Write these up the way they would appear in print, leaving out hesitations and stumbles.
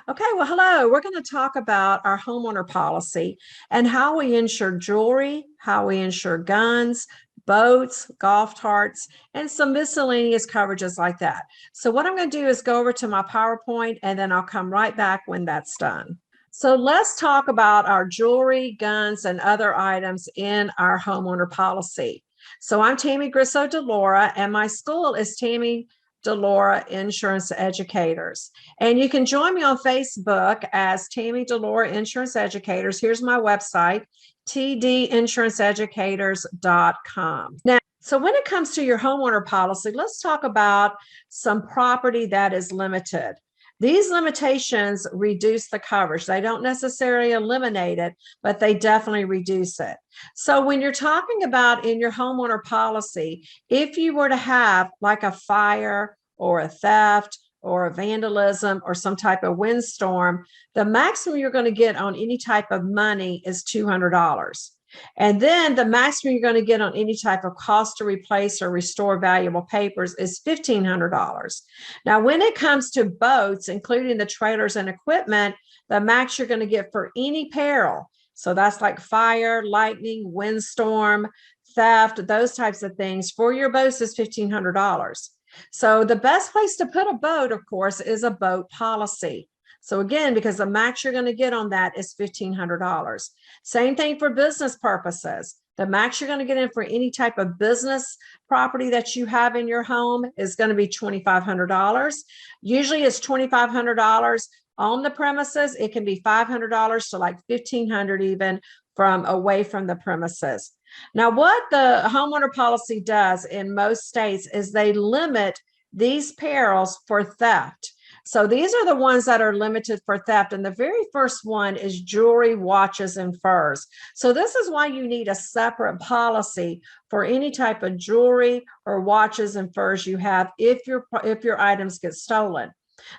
Okay, well, hello. We're going to talk about our homeowner policy and how we insure jewelry, how we insure guns, boats, golf carts, and some miscellaneous coverages like that. So, what I'm going to do is go over to my PowerPoint and then I'll come right back when that's done. So, let's talk about our jewelry, guns, and other items in our homeowner policy. So, I'm Tammy Grisso DeLaura, and my school is Tammy DeLaura Insurance Educators. And you can join me on Facebook as Tammy DeLaura Insurance Educators. Here's my website, tdinsuranceeducators.com. Now, so when it comes to your homeowner policy, let's talk about some property that is limited. These limitations reduce the coverage. They don't necessarily eliminate it, but they definitely reduce it. So when you're talking about in your homeowner policy, if you were to have like a fire or a theft or a vandalism or some type of windstorm, the maximum you're going to get on any type of money is $200. And then the maximum you're going to get on any type of cost to replace or restore valuable papers is $1,500. Now, when it comes to boats, including the trailers and equipment, the max you're going to get for any peril, so that's like fire, lightning, windstorm, theft, those types of things, for your boats is $1,500. So the best place to put a boat, of course, is a boat policy. So again, because the max you're going to get on that is $1,500. Same thing for business purposes. The max you're going to get in for any type of business property that you have in your home is going to be $2,500. Usually it's $2,500 on the premises. It can be $500 to like $1,500 even from away from the premises. Now, what the homeowner policy does in most states is they limit these perils for theft. So these are the ones that are limited for theft. And the very first one is jewelry, watches, and furs. So this is why you need a separate policy for any type of jewelry or watches and furs you have if your items get stolen.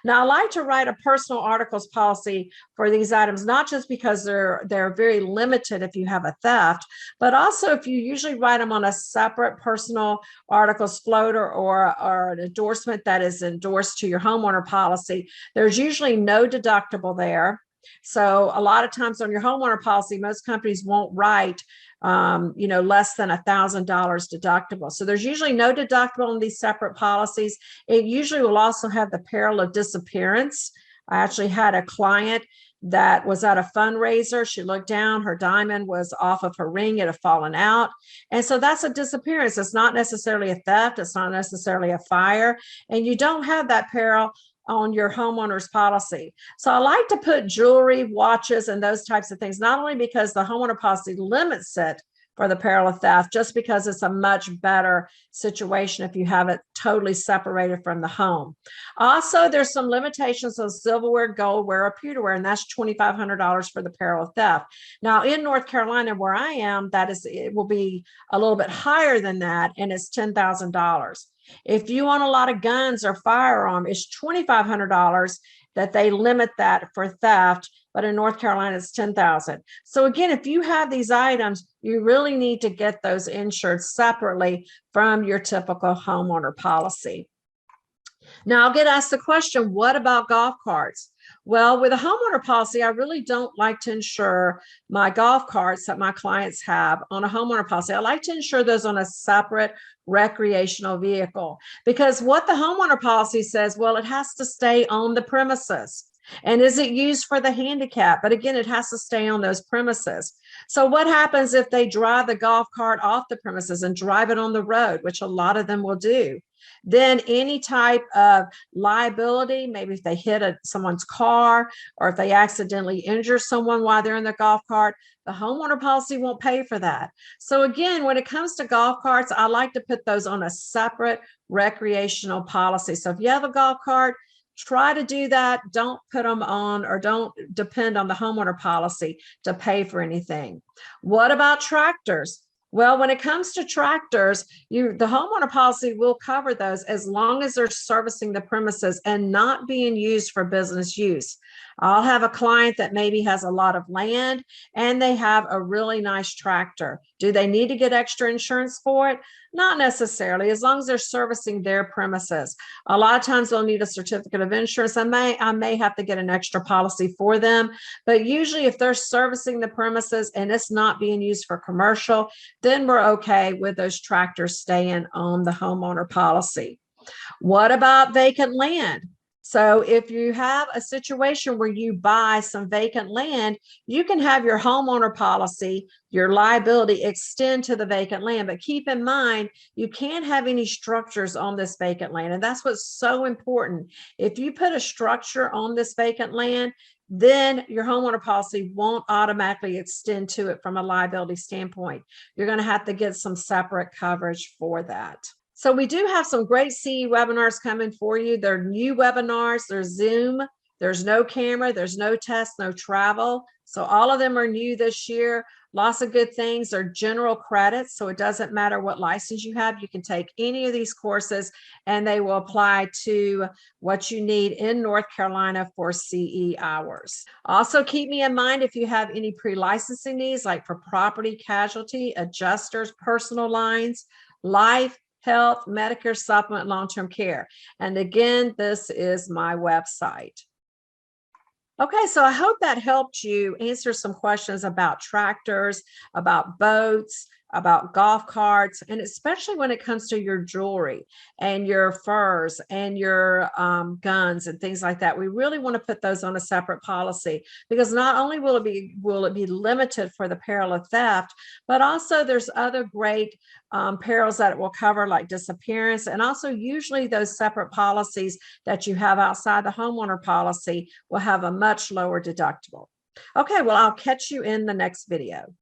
Now, I like to write a personal articles policy for these items, not just because they're very limited if you have a theft, but also if you usually write them on a separate personal articles floater or an endorsement that is endorsed to your homeowner policy, there's usually no deductible there. So a lot of times on your homeowner policy, most companies won't write less than $1,000 deductible. So there's usually no deductible on these separate policies. It usually will also have the peril of disappearance. I actually had a client that was at a fundraiser. She looked down, her diamond was off of her ring, it had fallen out. And so that's a disappearance. It's not necessarily a theft, it's not necessarily a fire, and you don't have that peril on your homeowner's policy. So I like to put jewelry, watches, and those types of things, not only because the homeowner policy limits it for the peril of theft, just because it's a much better situation if you have it totally separated from the home. Also, there's some limitations on silverware, goldware, or pewterware, and that's $2,500 for the peril of theft. Now, in North Carolina, where I am, it will be a little bit higher than that, and it's $10,000. If you own a lot of guns or firearm, it's $2,500 that they limit that for theft, but in North Carolina, it's $10,000. So again, if you have these items, you really need to get those insured separately from your typical homeowner policy. Now I'll get asked the question, what about golf carts? Well, with a homeowner policy, I really don't like to insure my golf carts that my clients have on a homeowner policy. I like to insure those on a separate recreational vehicle, because what the homeowner policy says, well, it has to stay on the premises. And is it used for the handicap? But again, it has to stay on those premises. So what happens if they drive the golf cart off the premises and drive it on the road, which a lot of them will do? Then any type of liability, maybe if they hit someone's car or if they accidentally injure someone while they're in the golf cart, the homeowner policy won't pay for that. So again, when it comes to golf carts, I like to put those on a separate recreational policy. So if you have a golf cart, try to do that. Don't put them on, or don't depend on the homeowner policy to pay for anything. What about tractors? Well, when it comes to tractors, the homeowner policy will cover those as long as they're servicing the premises and not being used for business use. I'll have a client that maybe has a lot of land and they have a really nice tractor. Do they need to get extra insurance for it? Not necessarily, as long as they're servicing their premises. A lot of times they'll need a certificate of insurance. I may have to get an extra policy for them, but usually if they're servicing the premises and it's not being used for commercial, then we're okay with those tractors staying on the homeowner policy. What about vacant land? So if you have a situation where you buy some vacant land, you can have your homeowner policy, your liability extend to the vacant land. But keep in mind, you can't have any structures on this vacant land. And that's what's so important. If you put a structure on this vacant land, then your homeowner policy won't automatically extend to it from a liability standpoint. You're going to have to get some separate coverage for that. So we do have some great CE webinars coming for you. They're new webinars. There's Zoom. There's no camera. There's no test, no travel. So all of them are new this year. Lots of good things. They're general credits. So it doesn't matter what license you have. You can take any of these courses and they will apply to what you need in North Carolina for CE hours. Also keep me in mind if you have any pre-licensing needs, like for property, casualty, adjusters, personal lines, life, health, Medicare supplement, long-term care. And again, this is my website. Okay, so I hope that helped you answer some questions about tractors, about boats, about golf carts, and especially when it comes to your jewelry and your furs and your guns and things like that. We really want to put those on a separate policy, because not only will it be limited for the peril of theft, but also there's other great perils that it will cover, like disappearance, and also usually those separate policies that you have outside the homeowner policy will have a much lower deductible. Okay, well, I'll catch you in the next video.